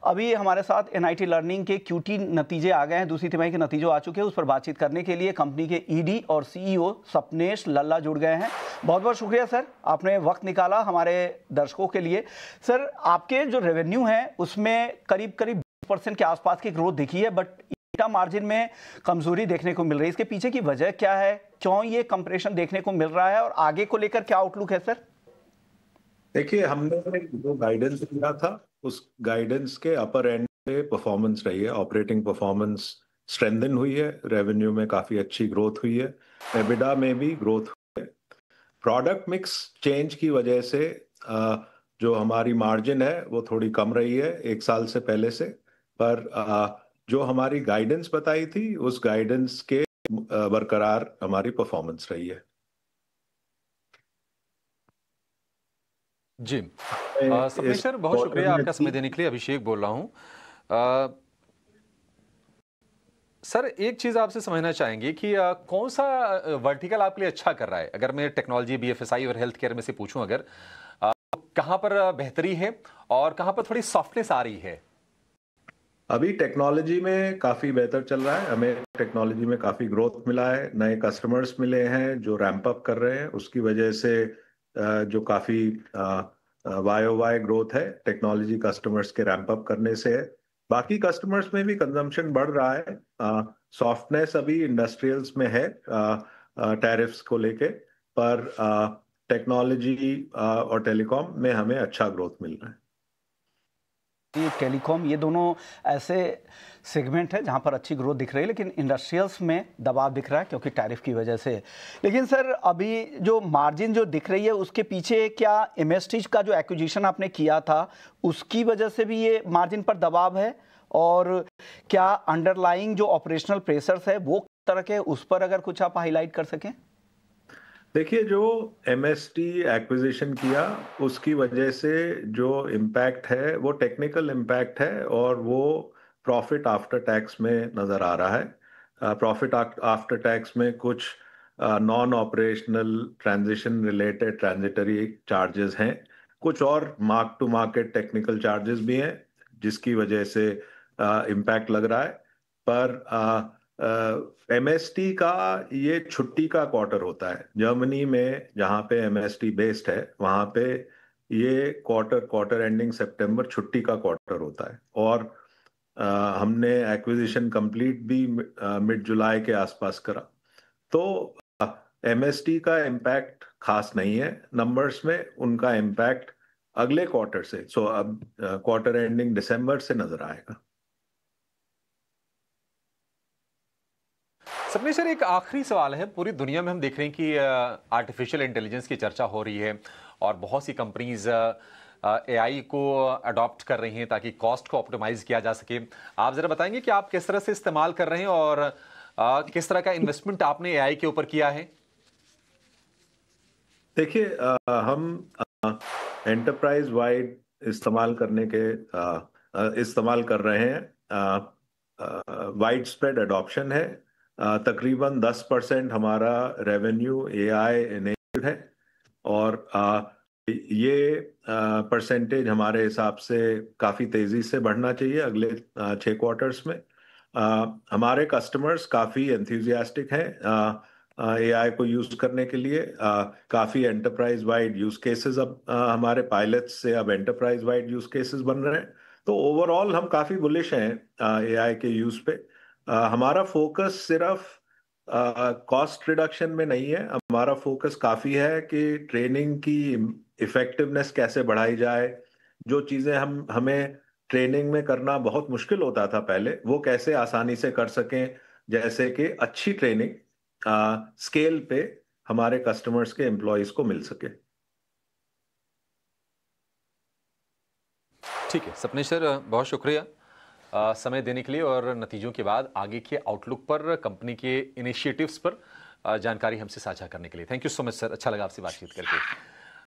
अभी हमारे साथ एनआईटी लर्निंग के क्यूटी नतीजे आ गए हैं, दूसरी तिमाही के नतीजे आ चुके हैं। उस पर बातचीत करने के लिए कंपनी के ईडी और सीईओ सपनेश लल्ला जुड़ गए हैं। बहुत बहुत शुक्रिया सर, आपने वक्त निकाला हमारे दर्शकों के लिए। सर, आपके जो रेवेन्यू है उसमें करीब करीब 20% के आसपास की ग्रोथ दिखी है, बट EBITDA मार्जिन में कमजोरी देखने को मिल रही है। इसके पीछे की वजह क्या है, क्यों ये कंप्रेशन देखने को मिल रहा है और आगे को लेकर क्या आउटलुक है सर? देखिए, हमने जो गाइडेंस दिया था उस गाइडेंस के अपर एंड पे परफॉर्मेंस रही है। ऑपरेटिंग परफॉर्मेंस स्ट्रेंथन हुई है, रेवेन्यू में काफी अच्छी ग्रोथ हुई है, एबिडा में भी ग्रोथ हुई है। प्रोडक्ट मिक्स चेंज की वजह से जो हमारी मार्जिन है वो थोड़ी कम रही है एक साल से पहले से, पर जो हमारी गाइडेंस बताई थी उस गाइडेंस के बरकरार हमारी परफॉर्मेंस रही है। जी सपनेश सर, बहुत शुक्रिया आपका समय देने के लिए। अभिषेक बोल रहा हूं। सर, एक चीज आपसे समझना चाहेंगे कि कौन सा वर्टिकल आपके लिए अच्छा कर रहा है? अगर मैं टेक्नोलॉजी, बीएफएसआई और हेल्थ केयर में से पूछूं, अगर कहां पर बेहतरी है और कहां पर थोड़ी सॉफ्टनेस आ रही है? अभी टेक्नोलॉजी में काफी बेहतर चल रहा है। हमें टेक्नोलॉजी में काफी ग्रोथ मिला है, नए कस्टमर्स मिले हैं जो रैंप अप कर रहे हैं, उसकी वजह से जो काफी वाई ग्रोथ है टेक्नोलॉजी कस्टमर्स के रैंप अप करने से है। बाकी कस्टमर्स में भी कंजम्पशन बढ़ रहा है। सॉफ्टनेस अभी इंडस्ट्रियल्स में है टैरिफ्स को लेके, पर टेक्नोलॉजी और टेलीकॉम में हमें अच्छा ग्रोथ मिल रहा है। टेलीकॉम, ये दोनों ऐसे सेगमेंट है जहां पर अच्छी ग्रोथ दिख रही है, लेकिन इंडस्ट्रियल्स में दबाव दिख रहा है क्योंकि टैरिफ की वजह से। लेकिन सर, अभी जो मार्जिन जो दिख रही है उसके पीछे क्या एमएसटी का जो एक्विजिशन आपने किया था उसकी वजह से भी ये मार्जिन पर दबाव है? और क्या अंडरलाइंग जो ऑपरेशनल प्रेशर्स है वो किस तरह के, उस पर अगर कुछ आप हाईलाइट कर सकें? देखिए, जो एमएसटी एक्विजिशन किया उसकी वजह से जो इम्पैक्ट है वो टेक्निकल इम्पैक्ट है और वो प्रॉफिट आफ्टर टैक्स में नज़र आ रहा है। प्रॉफिट आफ्टर टैक्स में कुछ non operational transition related transitory charges हैं, कुछ और mark to market technical charges भी हैं जिसकी वजह से इम्पैक्ट लग रहा है। पर एमएसटी का ये छुट्टी का क्वार्टर होता है। जर्मनी में जहाँ पे एमएसटी बेस्ड है वहाँ पे ये क्वार्टर एंडिंग सितंबर छुट्टी का क्वार्टर होता है। और हमने एक्विजिशन कंप्लीट भी मिड जुलाई के आसपास करा, तो एमएसटी का इम्पैक्ट खास नहीं है नंबर्स में। उनका इम्पैक्ट अगले क्वार्टर से, सो अब क्वार्टर एंडिंग दिसंबर से नजर आएगा। सपनेश सर, एक आखिरी सवाल है। पूरी दुनिया में हम देख रहे हैं कि आर्टिफिशियल इंटेलिजेंस की चर्चा हो रही है और बहुत सी कंपनीज एआई को अडॉप्ट कर रही हैं ताकि कॉस्ट को ऑप्टिमाइज किया जा सके। आप जरा बताएंगे कि आप किस तरह से इस्तेमाल कर रहे हैं और किस तरह का इन्वेस्टमेंट आपने एआई के ऊपर किया है? देखिए, हम एंटरप्राइज वाइड इस्तेमाल कर रहे हैं। वाइड स्प्रेड अडॉप्शन है। तकरीबन 10% हमारा रेवेन्यू एआई इनेबल्ड है और ये परसेंटेज हमारे हिसाब से काफ़ी तेज़ी से बढ़ना चाहिए अगले 6 क्वार्टर्स में। हमारे कस्टमर्स काफ़ी एंथुजियास्टिक हैं एआई को यूज़ करने के लिए। काफ़ी एंटरप्राइज वाइड यूज़ केसेस अब हमारे पायलट्स से अब एंटरप्राइज वाइड यूज़ केसेस बन रहे हैं। तो ओवरऑल हम काफ़ी बुलिश हैं एआई के यूज़ पे। हमारा फोकस सिर्फ कॉस्ट रिडक्शन में नहीं है, हमारा फोकस काफ़ी है कि ट्रेनिंग की इफेक्टिवनेस कैसे बढ़ाई जाए। जो चीज़ें हमें ट्रेनिंग में करना बहुत मुश्किल होता था पहले, वो कैसे आसानी से कर सकें। जैसे कि अच्छी ट्रेनिंग स्केल पे हमारे कस्टमर्स के एम्प्लॉयज को मिल सके। ठीक है सपनेश सर, बहुत शुक्रिया समय देने के लिए और नतीजों के बाद आगे के आउटलुक पर, कंपनी के इनिशिएटिव्स पर जानकारी हमसे साझा करने के लिए। Thank you so much sir, अच्छा लगा आपसे बातचीत करके।